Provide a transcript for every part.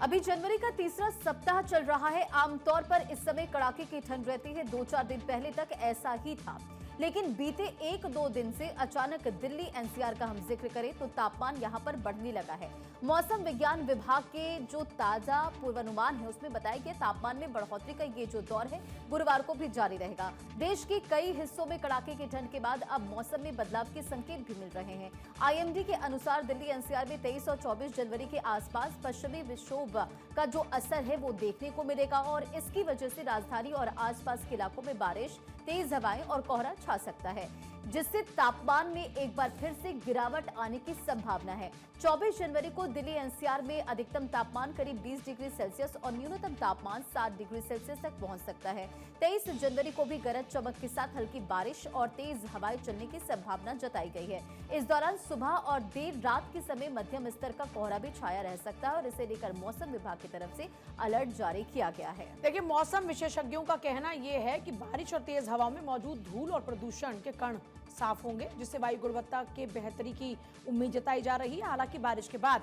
अभी जनवरी का तीसरा सप्ताह चल रहा है। आमतौर पर इस समय कड़ाके की ठंड रहती है। 2-4 दिन पहले तक ऐसा ही था, लेकिन बीते 1-2 दिन से अचानक दिल्ली एनसीआर का हम जिक्र करें तो तापमान यहां पर बढ़ने लगा है। मौसम विज्ञान विभाग के जो ताजा पूर्वानुमान है उसमें बताया गया तापमान में बढ़ोतरी का ये जो दौर है गुरुवार को भी जारी रहेगा। देश के कई हिस्सों में कड़ाके की ठंड के बाद अब मौसम में बदलाव के संकेत भी मिल रहे हैं। आईएमडी के अनुसार दिल्ली एनसीआर में 23 और 24 जनवरी के आसपास पश्चिमी विक्षोभ का जो असर है वो देखने को मिलेगा और इसकी वजह से राजधानी और आसपास के इलाकों में बारिश, तेज हवाएं और कोहरा छा सकता है, जिससे तापमान में एक बार फिर से गिरावट आने की संभावना है। 24 जनवरी को दिल्ली एनसीआर में अधिकतम तापमान करीब 20 डिग्री सेल्सियस और न्यूनतम तापमान 7 डिग्री सेल्सियस तक पहुंच सकता है। 23 जनवरी को भी गरज चमक के साथ हल्की बारिश और तेज हवाएं चलने की संभावना जताई गई है। इस दौरान सुबह और देर रात के समय मध्यम स्तर का कोहरा भी छाया रह सकता है और इसे लेकर मौसम विभाग की तरफ से अलर्ट जारी किया गया है। देखिए, मौसम विशेषज्ञों का कहना यह है कि बारिश और तेज हवाओं में मौजूद धूल और प्रदूषण के कण साफ होंगे, जिससे वायु गुणवत्ता के बेहतरी की उम्मीद जताई जा रही है। हालांकि बारिश के बाद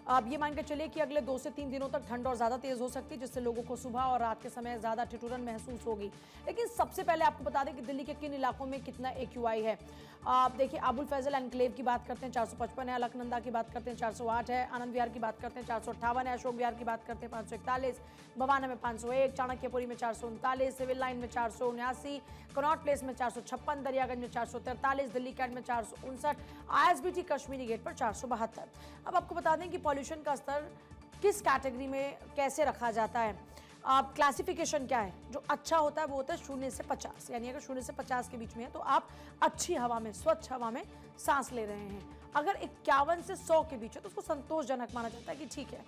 अब ये मान के चलिए कि अगले 2 से 3 दिनों तक ठंड और ज्यादा तेज हो सकती है, जिससे लोगों को सुबह और रात के समय ज्यादा ठिठुरन महसूस होगी। लेकिन सबसे पहले आपको बता दें कि दिल्ली के किन इलाकों में कितना AQI है। आप देखिए, अबुल फैजल एनक्लेव की बात करते हैं 455 है, अलकनंदा की बात करते हैं 408 है, आनंद विहार की बात करते हैं 458 है, अशोक विहार की बात करते हैं 541, बवाना में 501, चाणक्यपुरी में 439, सिविल लाइन में 479, कनॉट प्लेस में 456, दरियागंज में 443, दिल्ली कैंट में 459, ISBT कश्मीरी गेट पर 472। अब आपको बता दें कि पॉल्यूशन का स्तर किस कैटेगरी में कैसे रखा जाता है। आप क्लासिफिकेशन क्या है, जो अच्छा होता है वो होता है 0 से 50, यानी अगर 0 से 50 के बीच में है तो आप अच्छी हवा में, स्वच्छ हवा में सांस ले रहे हैं। अगर 51 से 100 के बीच है तो उसको संतोषजनक माना जाता है कि ठीक है।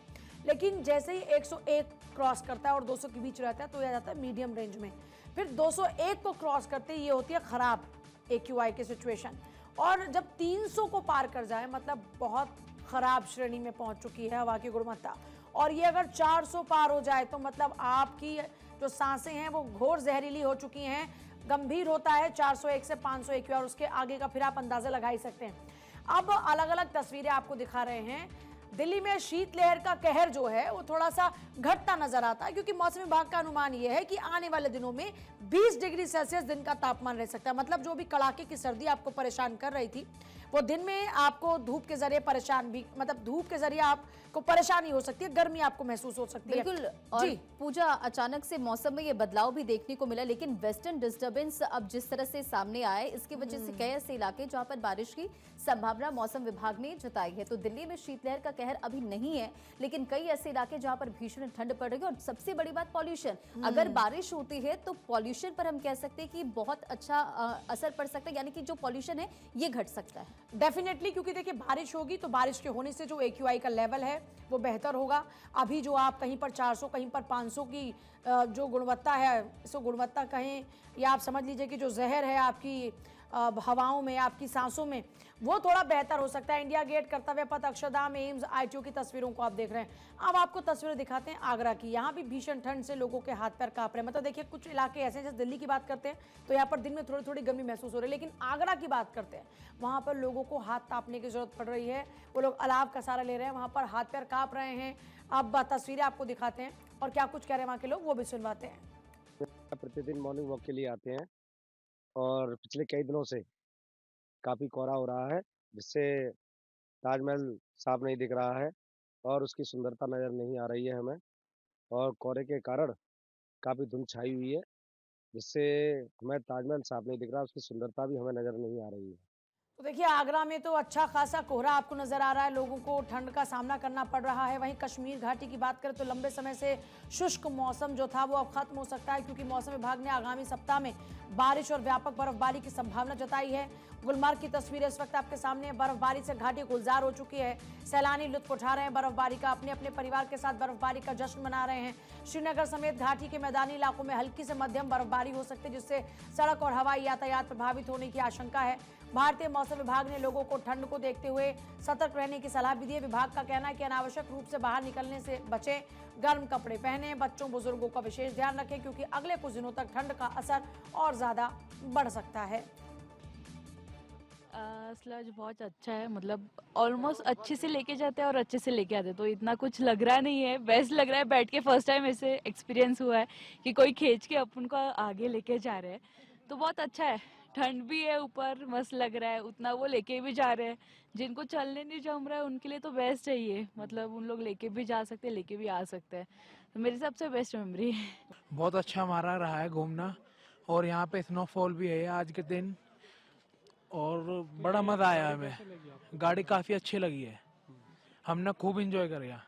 लेकिन जैसे ही 101 क्रॉस करता है और 200 के बीच रहता है तो यह जाता है मीडियम रेंज में। फिर 201 को क्रॉस करते ही ये होती है खराब AQI की सिचुएशन, और जब 300 को पार कर जाए मतलब बहुत खराब श्रेणी में पहुंच चुकी है हवा की गुणवत्ता, और ये अगर 400 पार हो जाए तो मतलब आपकी जो सांसें हैं वो घोर जहरीली हो चुकी हैं। गंभीर होता है 401 से 500 AQI, और उसके आगे का फिर आप अंदाजा लगा ही सकते हैं। अब अलग अलग तस्वीरें आपको दिखा रहे हैं। दिल्ली में शीतलहर का कहर जो है वो थोड़ा सा घटता नजर आता है, क्योंकि मौसम विभाग का अनुमान ये है कि आने वाले दिनों में 20 डिग्री सेल्सियस दिन का तापमान रह सकता है। मतलब जो भी कड़ाके की सर्दी आपको परेशान कर रही थी वो दिन में आपको धूप के जरिए परेशान भी, मतलब धूप के जरिए आपको परेशानी हो सकती है, गर्मी आपको महसूस हो सकती है। बिल्कुल। और पूजा, अचानक से मौसम में ये बदलाव भी देखने को मिला, लेकिन वेस्टर्न डिस्टर्बेंस अब जिस तरह से सामने आए इसकी वजह से कई ऐसे इलाके जहां पर बारिश की संभावना मौसम विभाग ने जताई है। तो दिल्ली में शीतलहर का कहर अभी नहीं है, लेकिन कई ऐसे इलाके जहां पर भीषण ठंड पड़ रही है। और सबसे बड़ी बात पॉल्यूशन, अगर बारिश होती है तो पॉल्यूशन पर हम कह सकते हैं कि बहुत अच्छा असर पड़ सकता है, यानी कि जो पॉल्यूशन है ये घट सकता है डेफिनेटली। क्योंकि देखिए, बारिश होगी तो बारिश के होने से जो AQI का लेवल है वो बेहतर होगा। अभी जो आप कहीं पर 400 कहीं पर 500 की जो गुणवत्ता है, इसको गुणवत्ता कहें या आप समझ लीजिए कि जो जहर है आपकी हवाओं में, आपकी सांसों में, वो थोड़ा बेहतर हो सकता है। इंडिया गेट, कर्तव्य पथ, अक्षरधाम, एम्स, ITO की तस्वीरों को आप देख रहे हैं। अब आपको तस्वीरें दिखाते हैं आगरा की। यहाँ भी भीषण ठंड से लोगों के हाथ पैर कांप रहे हैं। मतलब देखिए, कुछ इलाके ऐसे हैं, जैसे दिल्ली की बात करते हैं तो यहाँ पर दिन में थोड़ी थोड़ी गर्मी महसूस हो रही है, लेकिन आगरा की बात करते हैं वहाँ पर लोगों को हाथ तापने की जरूरत पड़ रही है। वो लोग अलाव का सहारा ले रहे हैं, वहाँ पर हाथ पैर कांप रहे हैं। अब तस्वीरें आपको दिखाते हैं और क्या कुछ कह रहे हैं वहाँ के लोग, वो भी सुनवाते हैं। प्रतिदिन मॉर्निंग वॉक के लिए आते हैं और पिछले कई दिनों से काफ़ी कोहरा हो रहा है, जिससे ताजमहल साफ नहीं दिख रहा है और उसकी सुंदरता नज़र नहीं आ रही है हमें, और कोहरे के कारण काफ़ी धुंध छाई हुई है, जिससे हमें ताजमहल साफ नहीं दिख रहा, उसकी सुंदरता भी हमें नज़र नहीं आ रही है। तो देखिए, आगरा में तो अच्छा खासा कोहरा आपको नजर आ रहा है, लोगों को ठंड का सामना करना पड़ रहा है। वहीं कश्मीर घाटी की बात करें तो लंबे समय से शुष्क मौसम जो था वो अब खत्म हो सकता है, क्योंकि मौसम विभाग ने आगामी सप्ताह में बारिश और व्यापक बर्फबारी की संभावना जताई है। गुलमर्ग की तस्वीरें इस वक्त आपके सामने। बर्फबारी से घाटी गुलजार हो चुकी है। सैलानी लुत्फ उठा रहे हैं बर्फबारी का, अपने अपने परिवार के साथ बर्फबारी का जश्न मना रहे हैं। श्रीनगर समेत घाटी के मैदानी इलाकों में हल्की से मध्यम बर्फबारी हो सकती है, जिससे सड़क और हवाई यातायात प्रभावित होने की आशंका है। भारतीय मौसम विभाग ने लोगों को ठंड को देखते हुए सतर्क रहने की सलाह भी दी है। विभाग का कहना है कि अनावश्यक रूप से बाहर निकलने से बचें, गर्म कपड़े पहने, बच्चों बुजुर्गों का विशेष ध्यान रखें, क्योंकि अगले कुछ दिनों तक ठंड का असर और ज्यादा बढ़ सकता है। स्लज बहुत अच्छा है, मतलब ऑलमोस्ट अच्छे से लेके जाते हैं और अच्छे से लेके आते हैं, तो इतना कुछ लग रहा नहीं है, बेस्ट लग रहा है बैठ के। फर्स्ट टाइम ऐसे एक्सपीरियंस हुआ है कि कोई खींच के अपन को आगे लेके जा रहे हैं, तो बहुत अच्छा है। ठंड भी है ऊपर, मस्त लग रहा है, उतना वो लेके भी जा रहे हैं। जिनको चलने नहीं जम रहा है उनके लिए तो बेस्ट है ये, मतलब उन लोग लेके भी जा सकते हैं, लेके भी आ सकते हैं, तो मेरी सबसे बेस्ट मेमोरी है। बहुत अच्छा हमारा रहा है घूमना, और यहाँ पे स्नोफॉल भी है आज के दिन, और बड़ा मजा आया हमें। गाड़ी काफी अच्छी लगी है, हमने खूब एंजॉय किया।